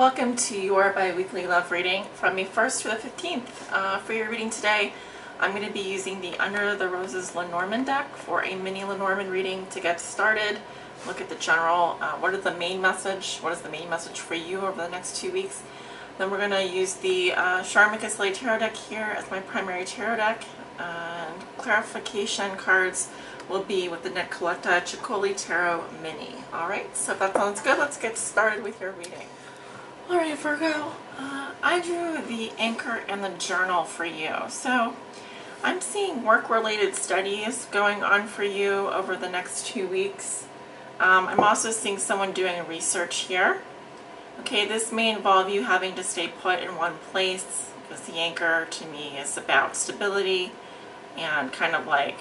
welcome to your bi-weekly love reading from May 1st to the 15th. For your reading today, I'm going to be using the Under the Roses Lenormand deck for a mini Lenormand reading to get started. Look at the general, what is the main message for you over the next 2 weeks. Then we're going to use the Sharman-Caselli tarot deck here as my primary tarot deck, and clarification cards will be with the Nicoleta Ceccoli Tarot Mini. Alright, so if that sounds good, let's get started with your reading. Alright, Virgo, I drew the anchor and the journal for you. So I'm seeing work-related studies going on for you over the next 2 weeks. I'm also seeing someone doing research here. Okay, this may involve you having to stay put in one place, because the anchor to me is about stability and kind of like,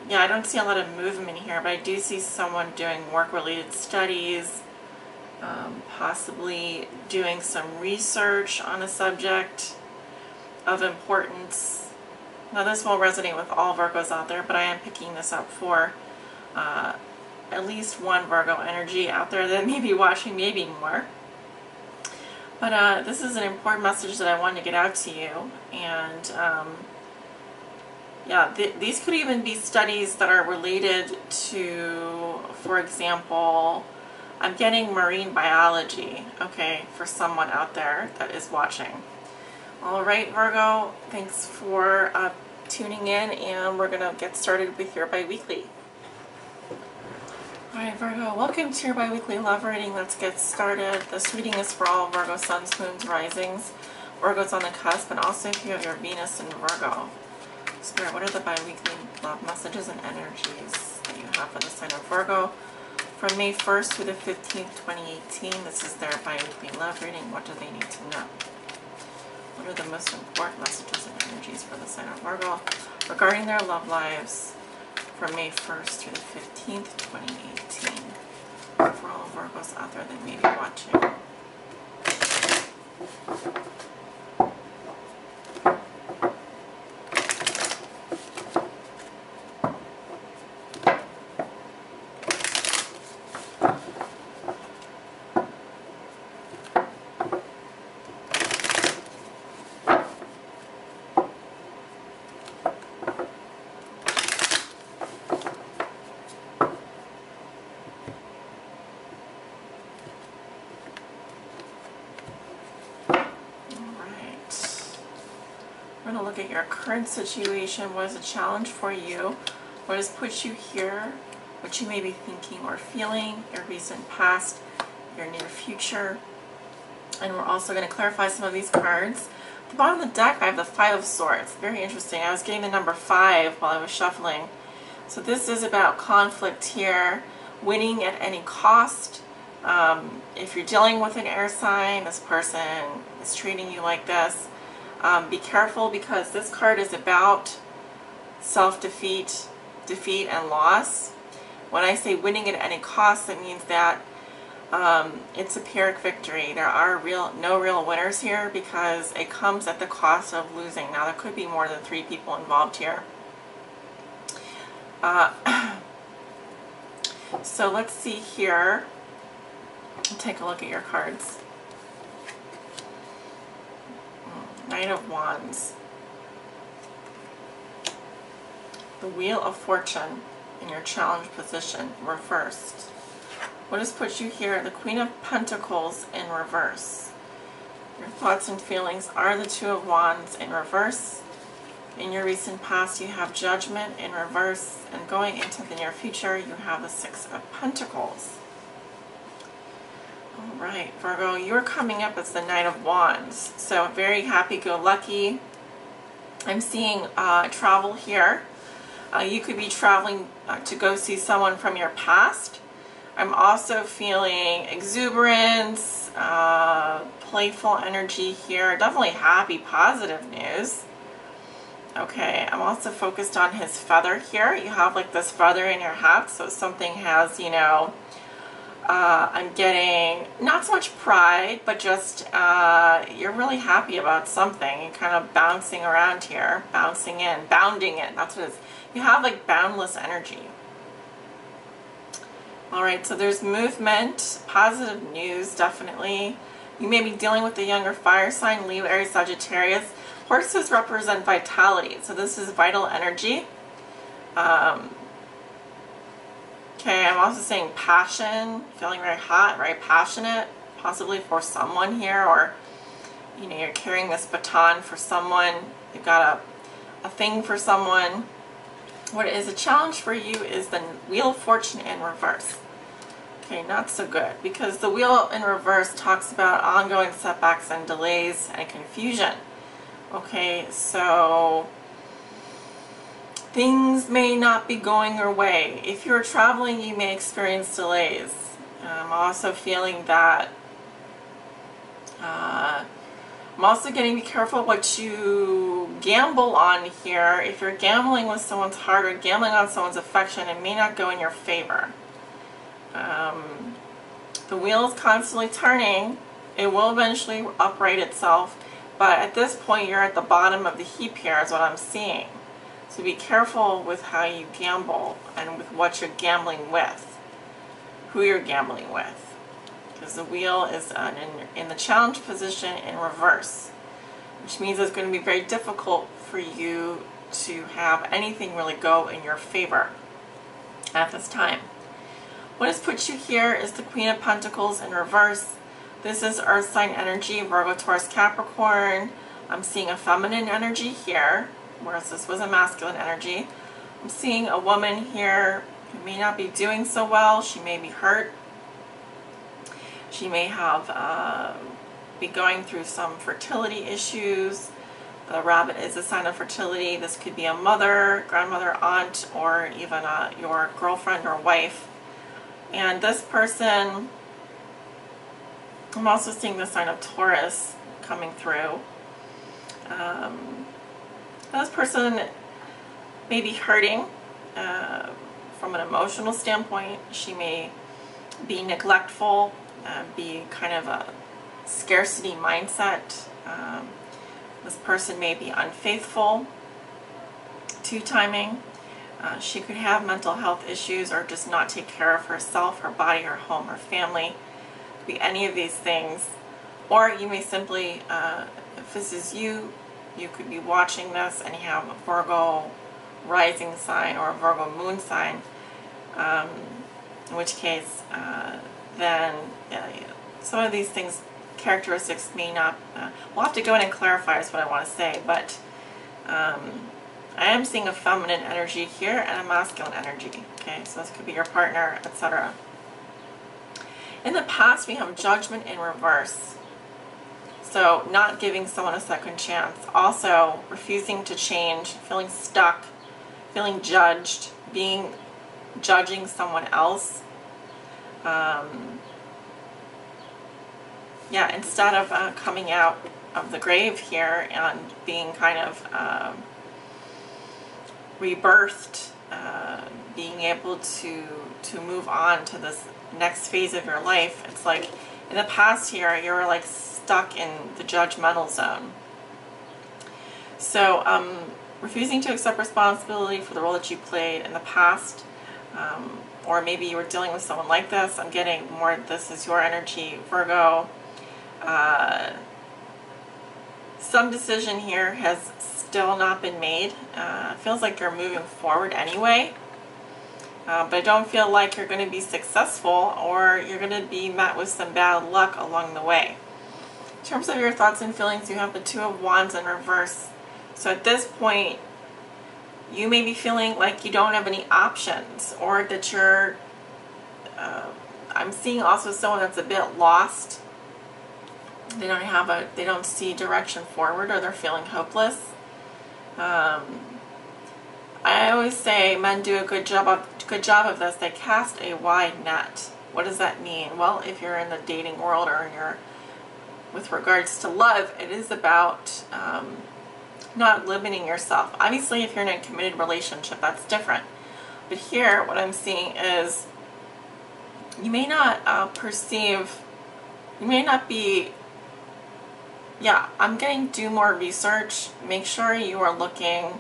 yeah, I don't see a lot of movement here, but I do see someone doing work-related studies, possibly doing some research on a subject of importance. Now this will resonate with all Virgos out there, but I am picking this up for at least one Virgo energy out there that may be watching, maybe more. But this is an important message that I wanted to get out to you, and yeah, these could even be studies that are related to, for example, I'm getting marine biology, okay, for someone out there that is watching. Alright, Virgo, thanks for tuning in, and we're going to get started with your bi-weekly. Alright, Virgo, welcome to your bi-weekly love reading. Let's get started. This reading is for all Virgo suns, moons, risings, Virgos on the cusp, and also if you have your Venus in Virgo. Spirit, what are the bi-weekly love messages and energies that you have for the sign of Virgo from May 1st through the 15th, 2018? This is their bi-weekly love reading. What do they need to know? What are the most important messages and energies for the sign of Virgo regarding their love lives from May 1st through the 15th, 2018? For all Virgos out there that may be watching. We're going to look at your current situation. What is a challenge for you? What has put you here? What you may be thinking or feeling, your recent past, your near future. And we're also going to clarify some of these cards. At the bottom of the deck, I have the Five of Swords. Very interesting. I was getting the number 5 while I was shuffling. So this is about conflict here, winning at any cost. If you're dealing with an air sign, this person is treating you like this. Be careful, because this card is about self-defeat, defeat, and loss. When I say winning at any cost, it means that it's a Pyrrhic victory. There are no real winners here, because it comes at the cost of losing. Now, there could be more than 3 people involved here. So let's see here. Take a look at your cards. Knight of Wands, the Wheel of Fortune in your challenge position, reversed. What has put you here? The Queen of Pentacles in reverse. Your thoughts and feelings are the Two of Wands in reverse. In your recent past, you have Judgment in reverse, and going into the near future, you have the Six of Pentacles. Alright, Virgo, you're coming up as the Knight of Wands, so very happy-go-lucky. I'm seeing travel here. You could be traveling to go see someone from your past. I'm also feeling exuberance, playful energy here. Definitely happy, positive news. Okay, I'm also focused on his feather here. You have like this feather in your hat, so something has, you know, I'm getting not so much pride, but just you're really happy about something. You're kind of bouncing around here, bouncing in, bounding in. That's what it is. You have like boundless energy. Alright, so there's movement, positive news, definitely. You may be dealing with the younger fire sign, Leo, Aries, Sagittarius. Horses represent vitality, so this is vital energy. Okay, I'm also saying passion, feeling very hot, very passionate, possibly for someone here, or you know, you're carrying this baton for someone, you've got a thing for someone. What is a challenge for you is the Wheel of Fortune in reverse. Okay, not so good, because the Wheel in reverse talks about ongoing setbacks and delays and confusion. Okay, so things may not be going your way. If you're traveling, you may experience delays. I'm also feeling that I'm also getting to be careful what you gamble on here. If you're gambling with someone's heart or gambling on someone's affection, it may not go in your favor. The wheel is constantly turning. It will eventually upright itself, but at this point you're at the bottom of the heap here is what I'm seeing. So be careful with how you gamble and with what you're gambling with, who you're gambling with, because the wheel is in the challenge position in reverse, which means it's going to be very difficult for you to have anything really go in your favor at this time. What has put you here is the Queen of Pentacles in reverse. This is Earth sign energy, Virgo, Taurus, Capricorn. I'm seeing a feminine energy here, whereas this was a masculine energy. I'm seeing a woman here who may not be doing so well. She may be hurt. She may have be going through some fertility issues. The rabbit is a sign of fertility. This could be a mother, grandmother, aunt, or even your girlfriend or wife. And this person, I'm also seeing the sign of Taurus coming through. This person may be hurting from an emotional standpoint. She may be neglectful, be kind of a scarcity mindset. This person may be unfaithful, two-timing. She could have mental health issues or just not take care of herself, her body, her home, her family. It could be any of these things. Or you may simply, if this is you, you could be watching this and you have a Virgo rising sign or a Virgo moon sign, in which case then some of these things, characteristics may not, we'll have to go in and clarify is what I want to say, but I am seeing a feminine energy here and a masculine energy. Okay, so this could be your partner, etc. In the past, we have judgment in reverse. So not giving someone a second chance. Also refusing to change, feeling stuck, feeling judged, judging someone else. Yeah, instead of coming out of the grave here and being kind of rebirthed, being able to move on to this next phase of your life. It's like in the past here you were like stuck in the judgmental zone. So refusing to accept responsibility for the role that you played in the past, or maybe you were dealing with someone like this. I'm getting more, this is your energy, Virgo. Some decision here has still not been made. It feels like you're moving forward anyway, but I don't feel like you're going to be successful, or you're going to be met with some bad luck along the way. In terms of your thoughts and feelings, you have the Two of Wands in reverse. So at this point, you may be feeling like you don't have any options, or that you're, I'm seeing also someone that's a bit lost. They don't see direction forward, or they're feeling hopeless. I always say men do a good job of this. They cast a wide net. What does that mean? Well, if you're in the dating world or in your, with regards to love, it is about not limiting yourself. Obviously, if you're in a committed relationship, that's different. But here, what I'm seeing is you may not perceive, you may not be, yeah, I'm getting do more research. Make sure you are looking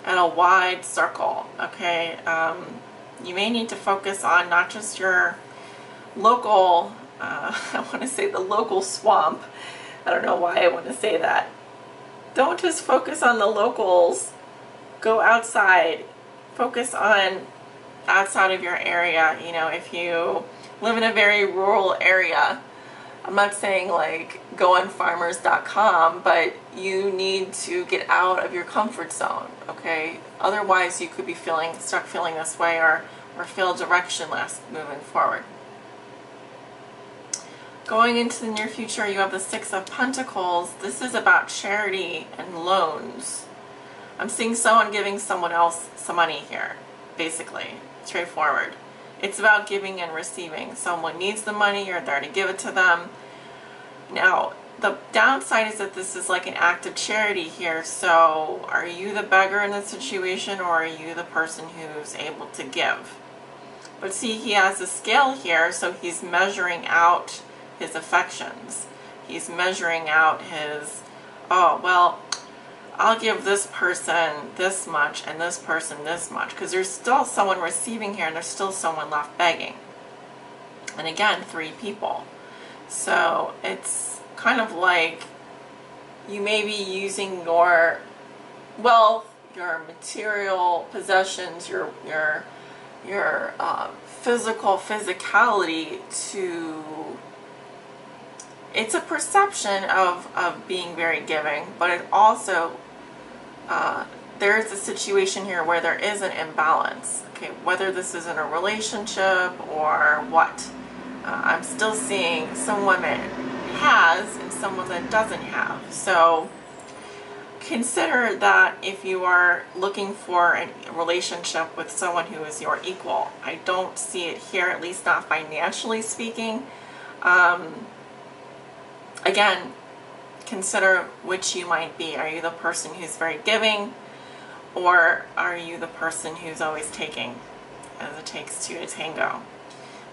at a wide circle, okay? You may need to focus on not just your local, I want to say the local swamp. I don't know why I want to say that. Don't just focus on the locals. Go outside. Focus on outside of your area. You know, if you live in a very rural area, I'm not saying like go on farmers.com, but you need to get out of your comfort zone, okay? Otherwise you could be stuck feeling this way or feel directionless moving forward. Going into the near future, you have the Six of Pentacles. This is about charity and loans. I'm seeing someone giving someone else some money here, basically, straightforward. It's about giving and receiving. Someone needs the money, you're there to give it to them. Now, the downside is that this is like an act of charity here, so are you the beggar in this situation or are you the person who's able to give? But see, he has a scale here, so he's measuring out his affections. He's measuring out his, oh, well, I'll give this person this much and this person this much, because there's still someone receiving here and there's still someone left begging. And again, 3 people. So it's kind of like you may be using your wealth, your material possessions, your physicality to, it's a perception of being very giving, but it also, there is a situation here where there is an imbalance, okay, whether this is in a relationship or what. I'm still seeing someone that has and someone that doesn't have. So consider that if you are looking for a relationship with someone who is your equal. I don't see it here, at least not financially speaking. Again, consider which you might be. Are you the person who's very giving, or are you the person who's always taking, as it takes two to tango?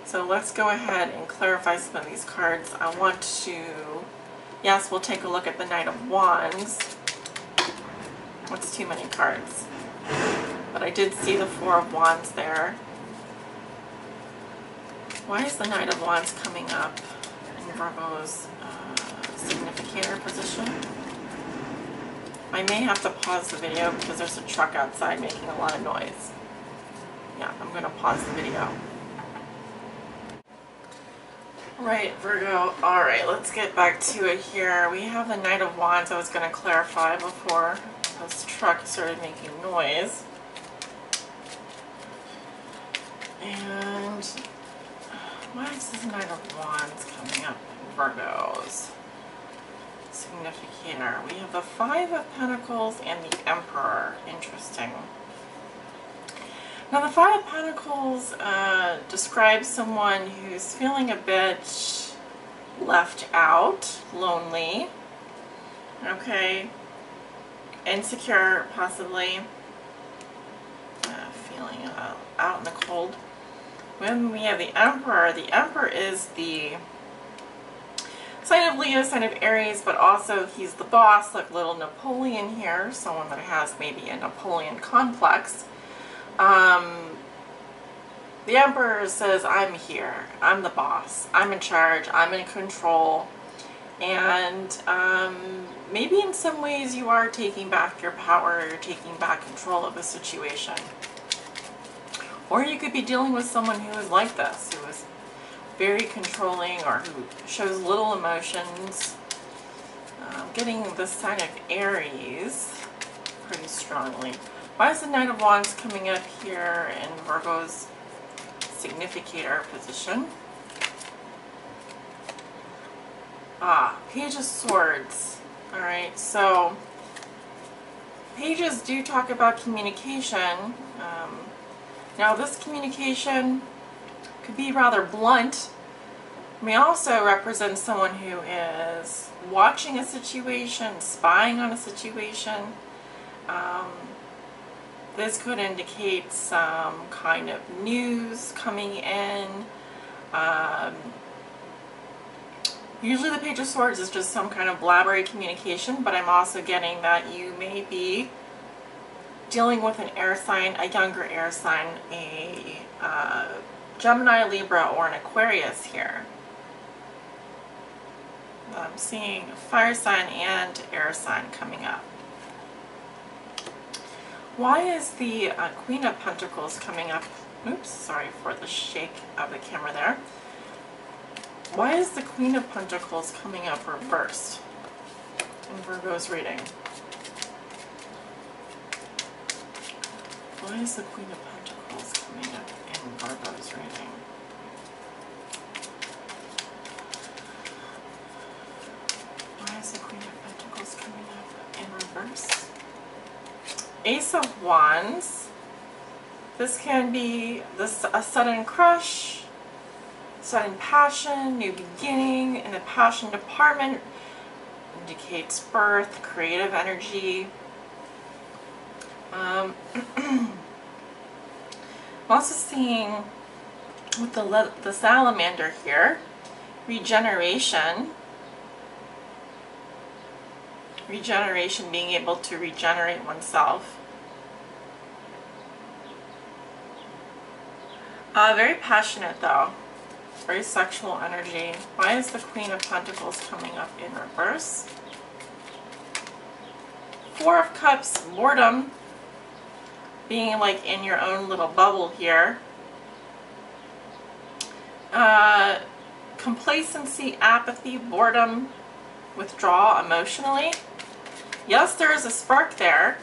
So let's go ahead and clarify some of these cards. I want to, yes, we'll take a look at the Knight of Wands. What's too many cards? But I did see the Four of Wands there. Why is the Knight of Wands coming up in Virgo's significator position? I may have to pause the video because there's a truck outside making a lot of noise. Yeah, I'm going to pause the video. Right, Virgo. Alright, let's get back to it here. We have the Knight of Wands I was going to clarify before this truck started making noise. And why is this Knight of Wands coming up in Virgo's significator? We have the Five of Pentacles and the Emperor. Interesting. Now the Five of Pentacles describes someone who's feeling a bit left out, lonely, okay, insecure possibly, feeling out in the cold. When we have the Emperor is the sign of Leo, sign of Aries, but also he's the boss, like little Napoleon here, someone that has maybe a Napoleon complex. The Emperor says, I'm here, I'm the boss, I'm in charge, I'm in control, and maybe in some ways you are taking back your power, you're taking back control of the situation. Or you could be dealing with someone who is like this, who is very controlling or who shows little emotions. Getting the sign of Aries pretty strongly. Why is the Knight of Wands coming up here in Virgo's significator position? Page of Swords. Alright, so pages do talk about communication. Now this communication could be rather blunt. It may also represent someone who is watching a situation, spying on a situation. This could indicate some kind of news coming in. Usually the Page of Swords is just some kind of blabbery communication, but I'm also getting that you may be dealing with an air sign, a younger air sign, a Gemini, Libra, or an Aquarius here. I'm seeing fire sign and air sign coming up. Why is the Queen of Pentacles coming up? Oops, sorry for the shake of the camera there. Why is the Queen of Pentacles coming up reversed in Virgo's reading? Why is the Queen of Pentacles coming up in Virgo's reading? Why is the Queen of Pentacles coming up in reverse? Ace of Wands. This can be a sudden crush, sudden passion, new beginning in the passion department. Indicates birth, creative energy. I'm also seeing with the salamander here, regeneration. Regeneration, being able to regenerate oneself. Very passionate though. Very sexual energy. Why is the Queen of Pentacles coming up in reverse? Four of Cups, boredom. Being like in your own little bubble here. Complacency, apathy, boredom, withdrawal emotionally. Yes, there is a spark there.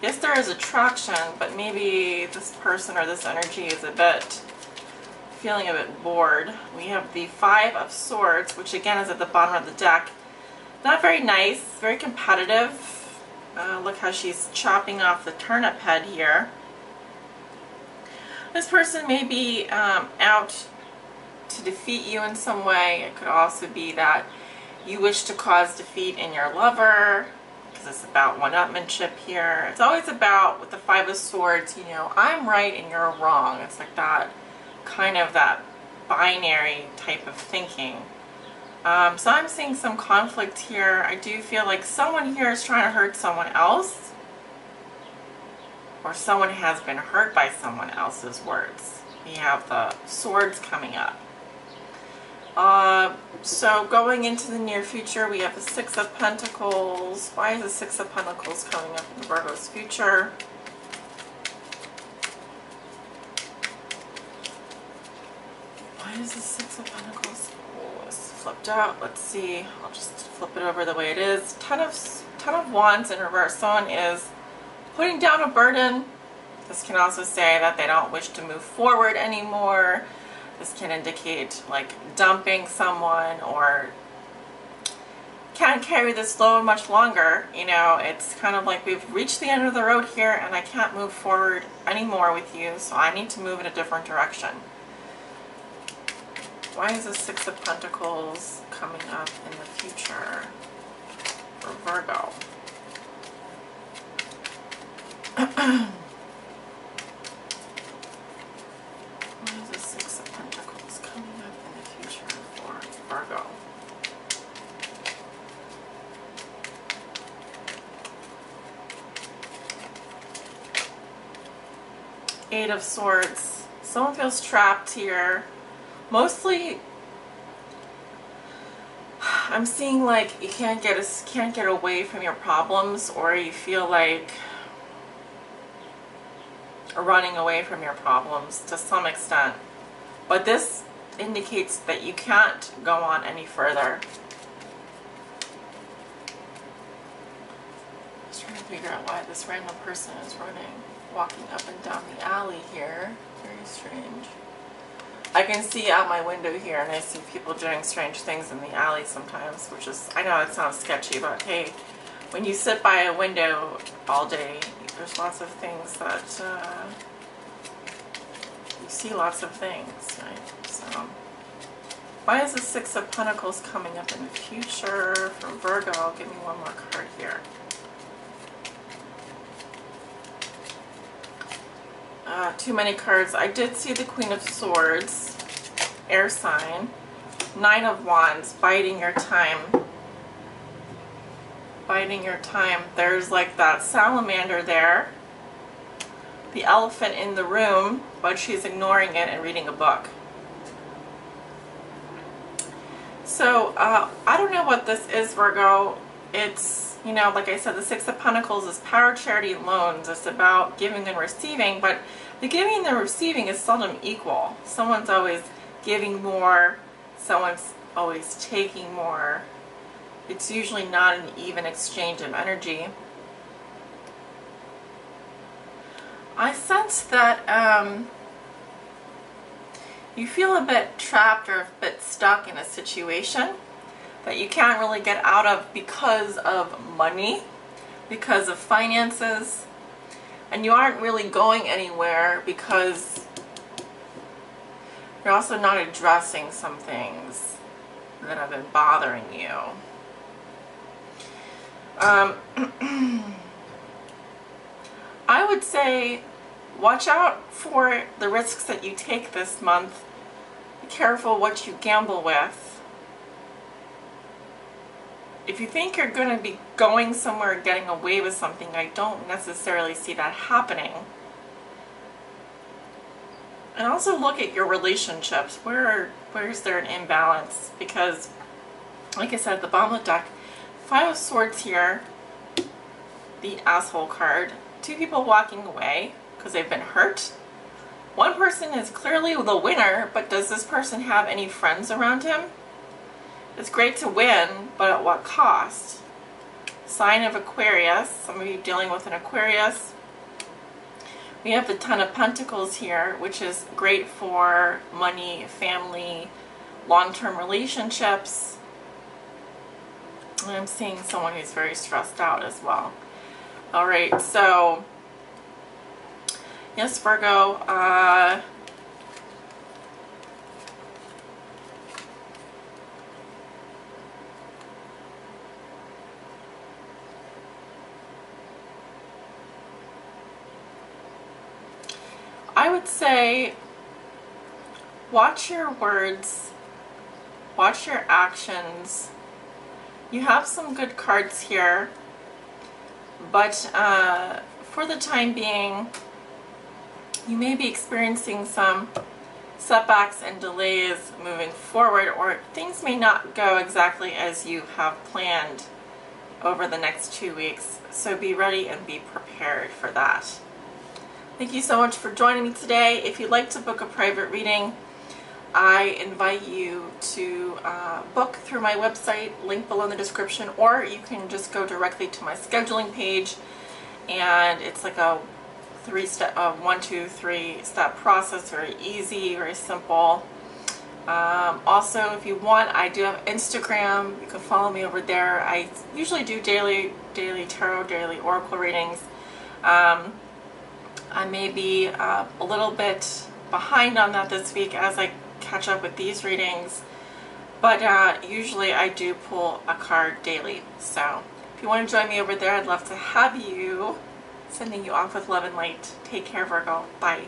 Yes, there is attraction, but maybe this person or this energy is feeling a bit bored. We have the Five of Swords, which again is at the bottom of the deck. Not very nice, very competitive. Look how she's chopping off the turnip head here. This person may be out to defeat you in some way. It could also be that you wish to cause defeat in your lover, because it's about one-upmanship here. It's always about, with the Five of Swords, you know, I'm right and you're wrong. It's like that, kind of that binary type of thinking. So I'm seeing some conflict here. I do feel like someone here is trying to hurt someone else, or someone has been hurt by someone else's words. We have the swords coming up. So going into the near future, we have the Six of Pentacles. Why is the Six of Pentacles coming up in Virgo's future? Why is the Six of Pentacles? Oh, it's flipped out. Let's see. I'll just flip it over the way it is. Ten of Wands in reverse. Someone is putting down a burden. This can also say that they don't wish to move forward anymore. This can indicate like dumping someone, or can't carry this load much longer. You know, it's kind of like we've reached the end of the road here and I can't move forward anymore with you, so I need to move in a different direction. Why is the Six of Pentacles coming up in the future for Virgo? Why is the Six of Pentacles coming up in the future for Virgo? Eight of Swords. Someone feels trapped here. Mostly, I'm seeing like you can't get away from your problems, or you feel like running away from your problems to some extent. But this indicates that you can't go on any further. I was trying to figure out why this random person is walking up and down the alley here. Very strange. I can see out my window here and I see people doing strange things in the alley sometimes, which is, I know it sounds sketchy, but hey, when you sit by a window all day, there's lots of things that, you see lots of things, right? So, why is the Six of Pentacles coming up in the future for Virgo? Give me one more card here. Too many cards. I did see the Queen of Swords, air sign. Nine of Wands, biding your time. Biding your time. There's like that salamander there. the elephant in the room, but she's ignoring it and reading a book. So, I don't know what this is, Virgo. It's, you know, like I said, the Six of Pentacles is power, charity, and loans. It's about giving and receiving, but the giving and the receiving is seldom equal. Someone's always giving more, someone's always taking more. It's usually not an even exchange of energy. I sense that you feel a bit trapped or a bit stuck in a situation that you can't really get out of because of money, because of finances, and you aren't really going anywhere because you're also not addressing some things that have been bothering you. I would say watch out for the risks that you take this month. Be careful what you gamble with. If you think you're going to be going somewhere getting away with something, I don't necessarily see that happening. And also look at your relationships. Where's there an imbalance? Because, like I said, at the bottom of the deck, Five of Swords here, the Asshole card, two people walking away because they've been hurt. One person is clearly the winner, but does this person have any friends around him? It's great to win, but at what cost? Sign of Aquarius, some of you dealing with an Aquarius. We have the Ten of Pentacles here, which is great for money, family, long-term relationships. And I'm seeing someone who's very stressed out as well. Alright, so yes, Virgo, I would say watch your words, watch your actions. You have some good cards here, but for the time being, you may be experiencing some setbacks and delays moving forward, or things may not go exactly as you have planned over the next 2 weeks. So be ready and be prepared for that. Thank you so much for joining me today. If you'd like to book a private reading, I invite you to book through my website, link below in the description, or you can just go directly to my scheduling page, and it's like a 1, 2, 3 step process, very easy, very simple. Also, if you want, I do have Instagram. You can follow me over there. I usually do daily tarot, daily oracle readings. I may be a little bit behind on that this week as I catch up with these readings, but usually I do pull a card daily. So if you want to join me over there, I'd love to have you. Sending you off with love and light. Take care, Virgo. Bye.